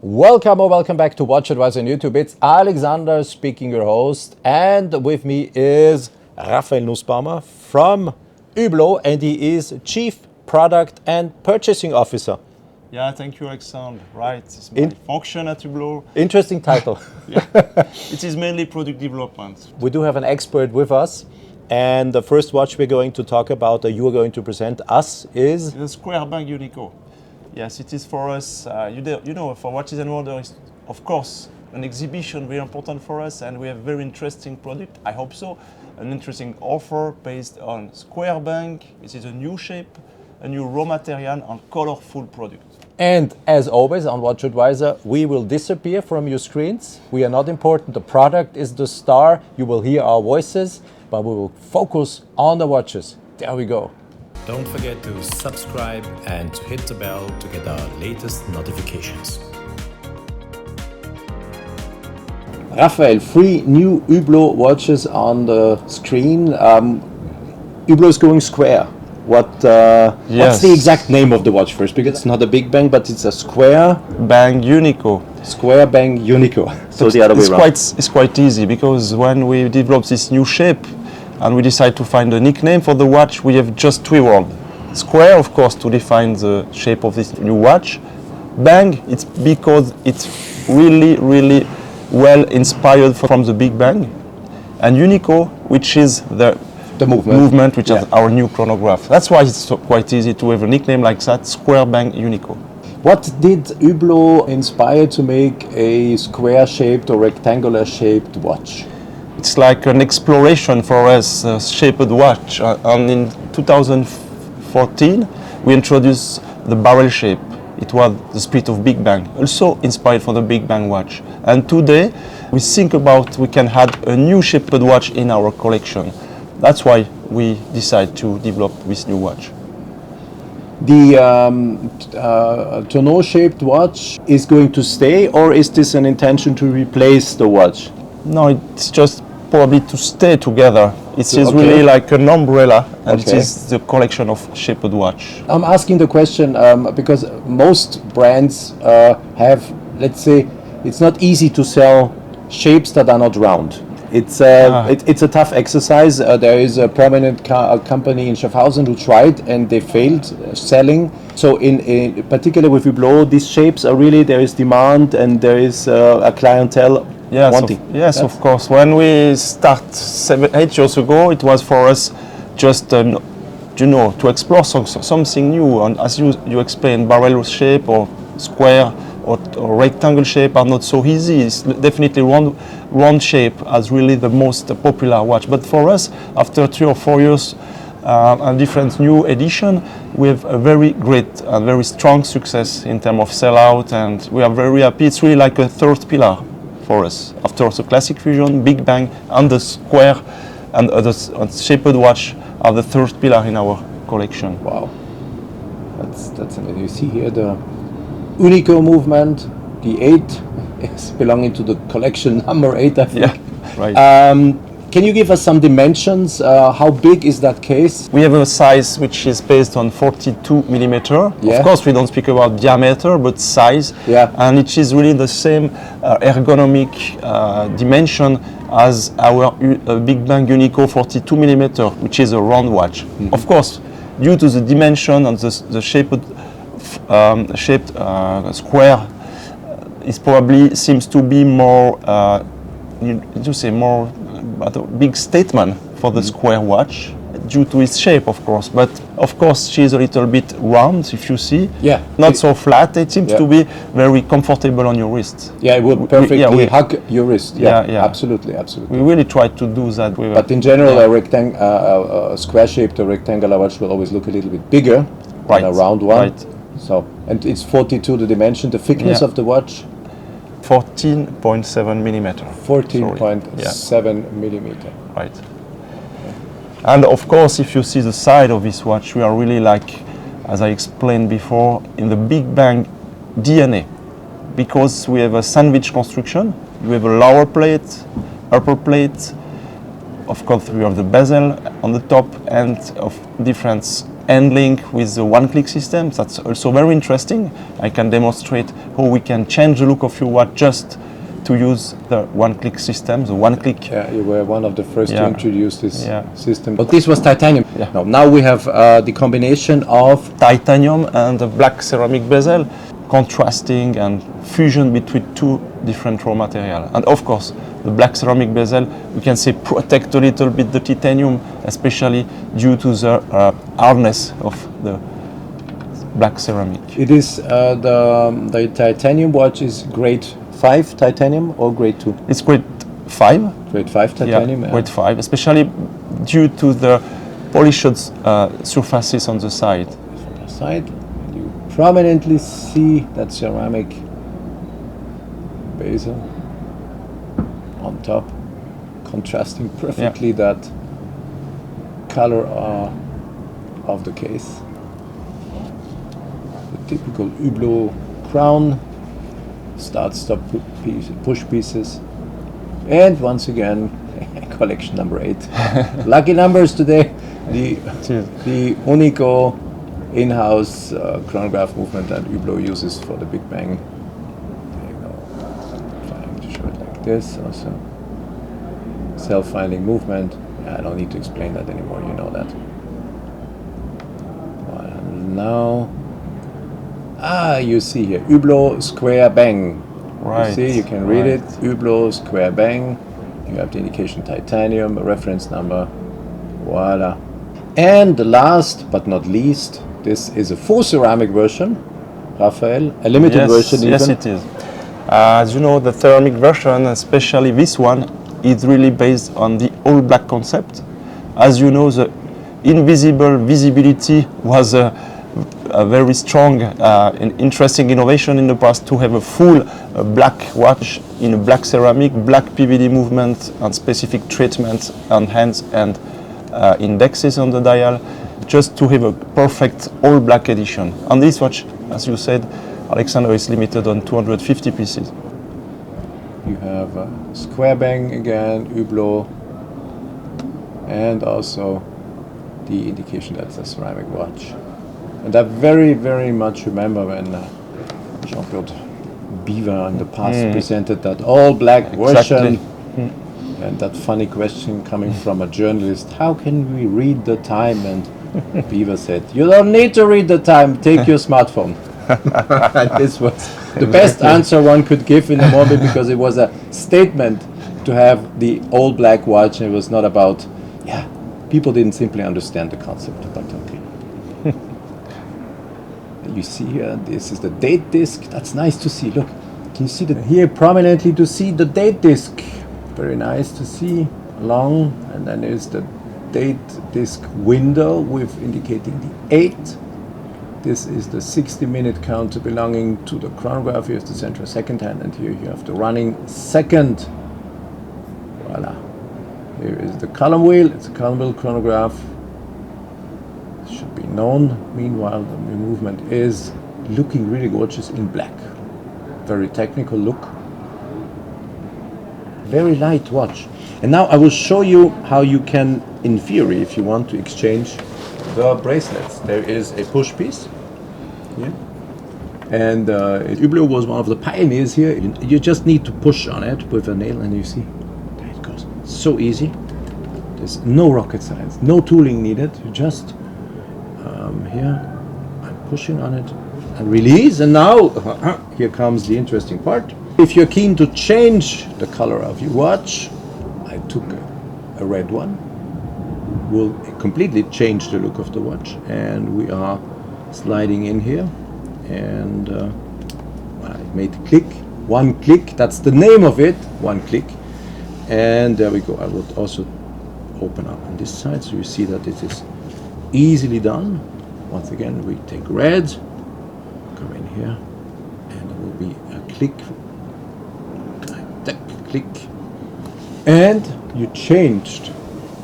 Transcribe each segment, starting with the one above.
Welcome or welcome back to WatchAdvisor on YouTube. It's Alexander speaking, your host, and with me is Raphael Nussbaumer from HUBLOT, and he is Chief Product and Purchasing Officer. Yeah, thank you, Alexander. Right, it's my function at HUBLOT. Interesting title. Yeah, it is mainly product development. We do have an expert with us, and the first watch we're going to talk about, you are going to present us, is The Square Bang Unico. Yes, it is for us, you know, for Watches and Wonders, of course, an exhibition very important for us, and we have very interesting product, I hope so, an interesting offer based on Square Bang. This is a new shape, a new raw material, and colorful product. And as always on WatchAdvisor, we will disappear from your screens. We are not important. The product is the star. You will hear our voices, but we will focus on the watches. There we go. Don't forget to subscribe and to hit the bell to get our latest notifications. Raphael, 3 new HUBLOT watches on the screen. HUBLOT is going square. What's the exact name of the watch first? Because it's not a Big Bang, but it's a Square Bang Unico. Square Bang Unico. So the other way around. It's quite easy, because when we developed this new shape and we decided to find a nickname for the watch, we have just 3 words. Square, of course, to define the shape of this new watch. Bang, it's because it's really, really well inspired from the Big Bang. And Unico, which is the movement, which is our new chronograph. That's why it's quite easy to have a nickname like that, Square Bang Unico. What did HUBLOT inspire to make a square-shaped or rectangular-shaped watch? It's like an exploration for us, a shaped watch. And in 2014, we introduced the barrel shape. It was the split of Big Bang, also inspired from the Big Bang watch. And today, we think about we can add a new shaped watch in our collection. That's why we decided to develop this new watch. The tonneau-shaped watch is going to stay, or is this an intention to replace the watch? No, it's just probably to stay together. It is really like an umbrella, and it is the collection of shaped watch. I'm asking the question because most brands have, let's say, it's not easy to sell shapes that are not round. It's a tough exercise. There is a prominent company in Schaffhausen who tried and they failed selling. So in particular with HUBLOT, these shapes are really, there is demand and there is a clientele wanting. Yes, of course. When we start 7-8 years ago, it was for us just to explore something new. And as you explained, barrel shape or square or rectangle shape are not so easy. It's definitely round shape as really the most popular watch. But for us, after 3 or 4 years and different new edition, we have a very great and very strong success in terms of sellout, and we are very happy. It's really like a third pillar for us. After the classic fusion, Big Bang, and the square and other shaped watch are the third pillar in our collection. Wow, that's amazing. You see here the Unico movement, the 8 is belonging to the collection number 8, I think. Yeah, right. Can you give us some dimensions? How big is that case? We have a size which is based on 42 millimeter. Of course, we don't speak about diameter, but size. Yeah. And it is really the same ergonomic dimension as our Big Bang Unico 42 millimeter, which is a round watch. Mm-hmm. Of course, due to the dimension and the shaped square, it probably seems to be more, a big statement for the square watch due to its shape, of course. But of course, she is a little bit round, if you see. Yeah. Not so flat. It seems to be very comfortable on your wrist. Yeah, it would perfectly hug your wrist. Yeah, absolutely. We really try to do that. But in general, a square-shaped or rectangular watch will always look a little bit bigger than a round one. Right. So, and it's 42 the dimension. The thickness of the watch? 14.7 millimeter. 14.7 millimeter. Right. And of course, if you see the side of this watch, we are really like, as I explained before, in the Big Bang DNA. Because we have a sandwich construction, we have a lower plate, upper plate, of course we have the bezel on the top and of different handling with the one-click system. That's also very interesting. I can demonstrate how we can change the look of your watch just to use the one-click system, the one-click. Yeah, you were one of the first to Yeah. introduce this Yeah. system. But this was titanium. Yeah. Now we have the combination of Titanium and the black ceramic bezel, contrasting and fusion between two different raw material. And of course, the black ceramic bezel, we can say protect a little bit the titanium, especially due to the hardness of the black ceramic. it is the titanium watch is grade 5 titanium or grade 2? It's grade 5. Grade 5 titanium. Yeah, grade 5, especially due to the polished surfaces on the side. From the side, you prominently see that ceramic bezel on top, contrasting perfectly that color of the case. The typical Hublot crown, start-stop push pieces, and once again, collection number 8. Lucky numbers today. The Unico in-house chronograph movement that Hublot uses for the Big Bang. There you go. Trying to show it like this also. Self-finding movement. I don't need to explain that anymore, you know that. And now, you see here, HUBLOT Square Bang. Right. You see, you can read it, HUBLOT Square Bang. You have the indication titanium, a reference number, voila. And the last but not least, this is a full ceramic version, Raphael, a limited version even. Yes, it is. As you know, the ceramic version, especially this one, is really based on the all black concept. As you know, the invisible visibility was a very strong and interesting innovation in the past to have a full black watch in a black ceramic, black PVD movement and specific treatments on hands and indexes on the dial, just to have a perfect all black edition. On this watch, as you said, Alexander, is limited on 250 pieces. You have Square Bang again, Hublot, and also the indication that's a ceramic watch. And I very, very much remember when Jean-Claude Beaver in the past presented that all black version. And that funny question coming from a journalist, how can we read the time? And Beaver said, you don't need to read the time, take your smartphone. And this was the best answer one could give in the moment, because it was a statement to have the all black watch. It was not about, people didn't simply understand the concept, but okay. You see here, this is the date disc. That's nice to see. Look, can you see that here prominently to see the date disc? Very nice to see along, and then there's the date disc window with indicating the 8. This is the 60-minute counter belonging to the chronograph. Here's the central second hand, and here you have the running second. Voila. Here is the column wheel. It's a column wheel chronograph. It should be known. Meanwhile, the movement is looking really gorgeous in black. Very technical look. Very light watch. And now I will show you how you can, in theory, if you want to exchange the bracelets. There is a push piece here, and Hublot was one of the pioneers here. You just need to push on it with a nail, and you see, there it goes. So easy. There's no rocket science, no tooling needed. You just here, I'm pushing on it and release, and now here comes the interesting part. If you're keen to change the color of your watch, I took a red one. Will completely change the look of the watch, and we are sliding in here, and I made a click, one click, that's the name of it, one click, and there we go. I would also open up on this side, so you see that it is easily done. Once again, we take red, come in here, and there will be a click, click, and you changed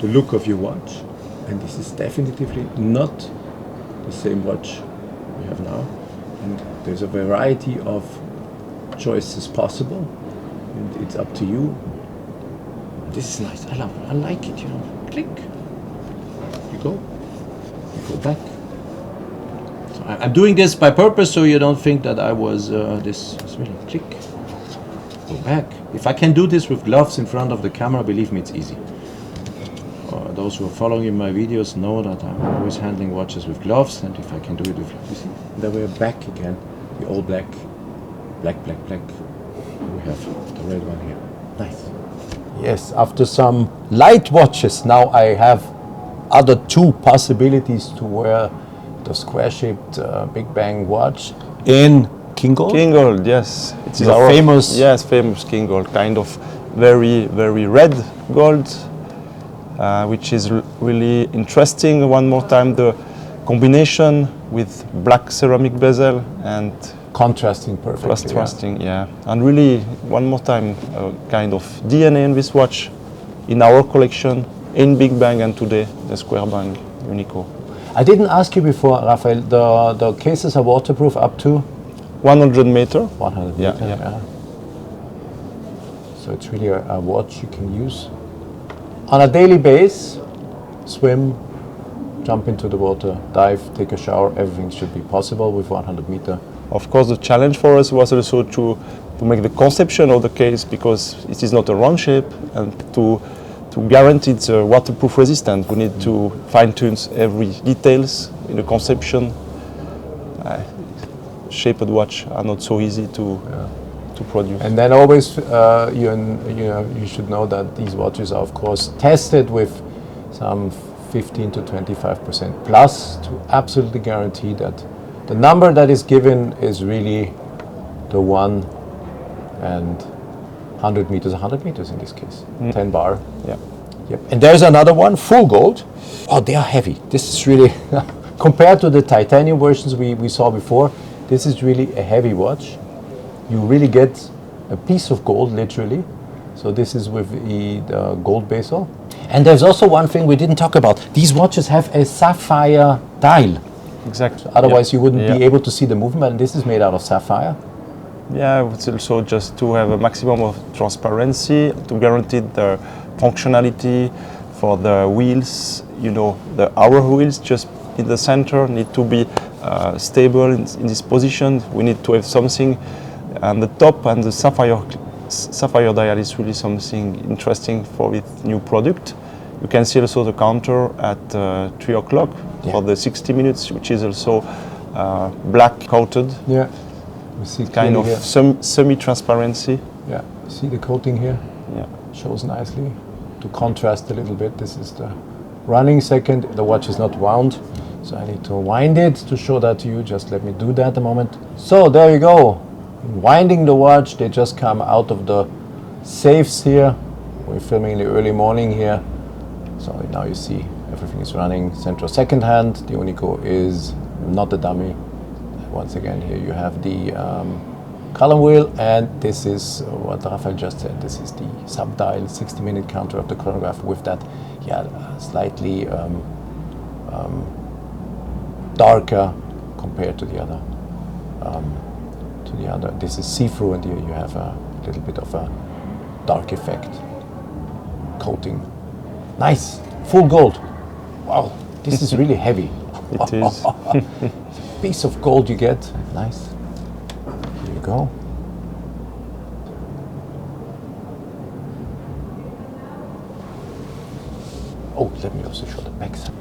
the look of your watch. And this is definitively not the same watch we have now, and there's a variety of choices possible, and it's up to you. This is nice. I love it. I like it, you know. Click, you go back, I'm doing this by purpose, so you don't think that I was this. Really click. Go back. If I can do this with gloves in front of the camera, believe me, it's easy. Those who are following in my videos know that I'm always handling watches with gloves, and if I can do it with, you see, then we're back again. The all black. We have the red one here. Nice. Yes, after some light watches, now I have other two possibilities to wear the square-shaped Big Bang watch in King Gold. King Gold, yes. It is The our famous- Yes, famous King Gold, kind of very, very red gold, which is really interesting. One more time, the combination with black ceramic bezel and Contrasting perfectly. contrasting, yeah. And really, one more time, kind of DNA in this watch, in our collection, in Big Bang, and today the Square Bang Unico. I didn't ask you before, Raphael, the cases are waterproof up to 100 meter. 100 Yeah, meter. yeah. So it's really a watch you can use on a daily basis. Swim, jump into the water, dive, take a shower, everything should be possible with 100 meter. Of course, the challenge for us was also to make the conception of the case, because it is not a round shape, and to guarantee it's waterproof resistant, we need to fine-tune every details in the conception. Shaped watch are not so easy to produce. And then always, you should know that these watches are of course tested with some 15 to 25% plus to absolutely guarantee that the number that is given is really the one, and 100 meters in this case, 10 bar. Yeah. Yep. And there's another one, full gold. Oh, they are heavy. This is really, compared to the titanium versions we saw before, this is really a heavy watch. You really get a piece of gold, literally. So this is with the gold bezel. And there's also one thing we didn't talk about. These watches have a sapphire dial. Exactly. Otherwise, you wouldn't Yeah. be able to see the movement. And this is made out of sapphire. Yeah, it's also just to have a maximum of transparency, to guarantee the functionality for the wheels. You know, the hour wheels just in the center need to be stable in this position. We need to have something on the top, and the sapphire dial is really something interesting for this new product. You can see also the counter at 3 o'clock for the 60 minutes, which is also black coated. Yeah. We see Kind of here. semi-transparency. Yeah. See the coating here? Yeah. Shows nicely. To contrast a little bit, this is the running second. The watch is not wound, so I need to wind it to show that to you. Just let me do that a moment. So there you go. Winding the watch, they just come out of the safes here. We're filming in the early morning here. So now you see everything is running. Central second hand. The Unico is not a dummy. Once again, here you have the column wheel, and this is what Raphael just said. This is the sub-dial 60-minute counter of the chronograph with that, slightly darker compared to the other. This is see-through, and here you have a little bit of a dark effect coating. Nice, full gold. Wow, this is really heavy. It is. Piece of gold you get. Nice. Here you go. Oh, let me also show the backside.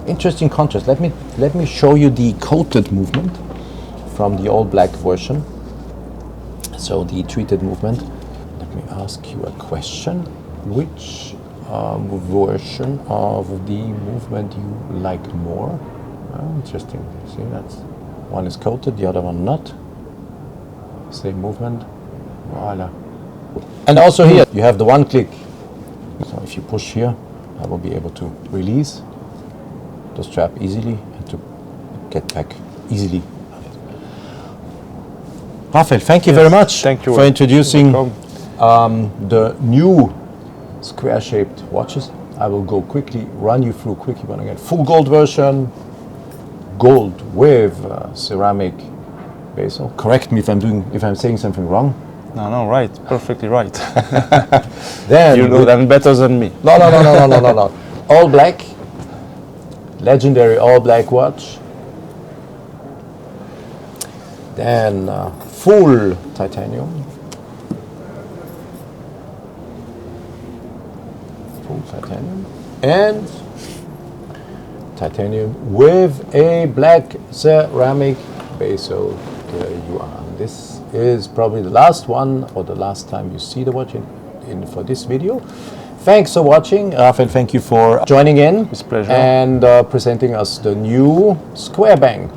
Interesting contrast. Let me show you the coated movement from the all black version. So the treated movement. Let me ask you a question. Which version of the movement you like more? Interesting. See, that's one is coated, the other one not. Same movement. Voila. And also here you have the one click. So if you push here, I will be able to release the strap easily and to get back easily. Raphael, thank you very much Thank you for introducing Welcome. the new square-shaped watches. I will go quickly, run you through quickly one again. Full gold version, gold with ceramic bezel. Correct me if I'm saying something wrong. No, right, perfectly right. Then You know them better than me. No. All black, legendary all black watch Then full titanium. Full titanium. And titanium with a black ceramic base. So there you are. This is probably the last one or the last time you see the watch in for this video. Thanks for watching, Raphael. Thank you for joining in. It's a pleasure. And presenting us the new Square Bang.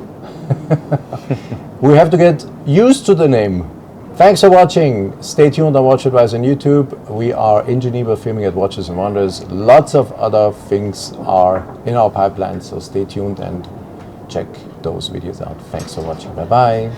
We have to get used to the name. Thanks for watching. Stay tuned on WatchAdvisor on YouTube. We are in Geneva filming at Watches and Wonders. Lots of other things are in our pipeline, so stay tuned and check those videos out. Thanks for watching. Bye-bye.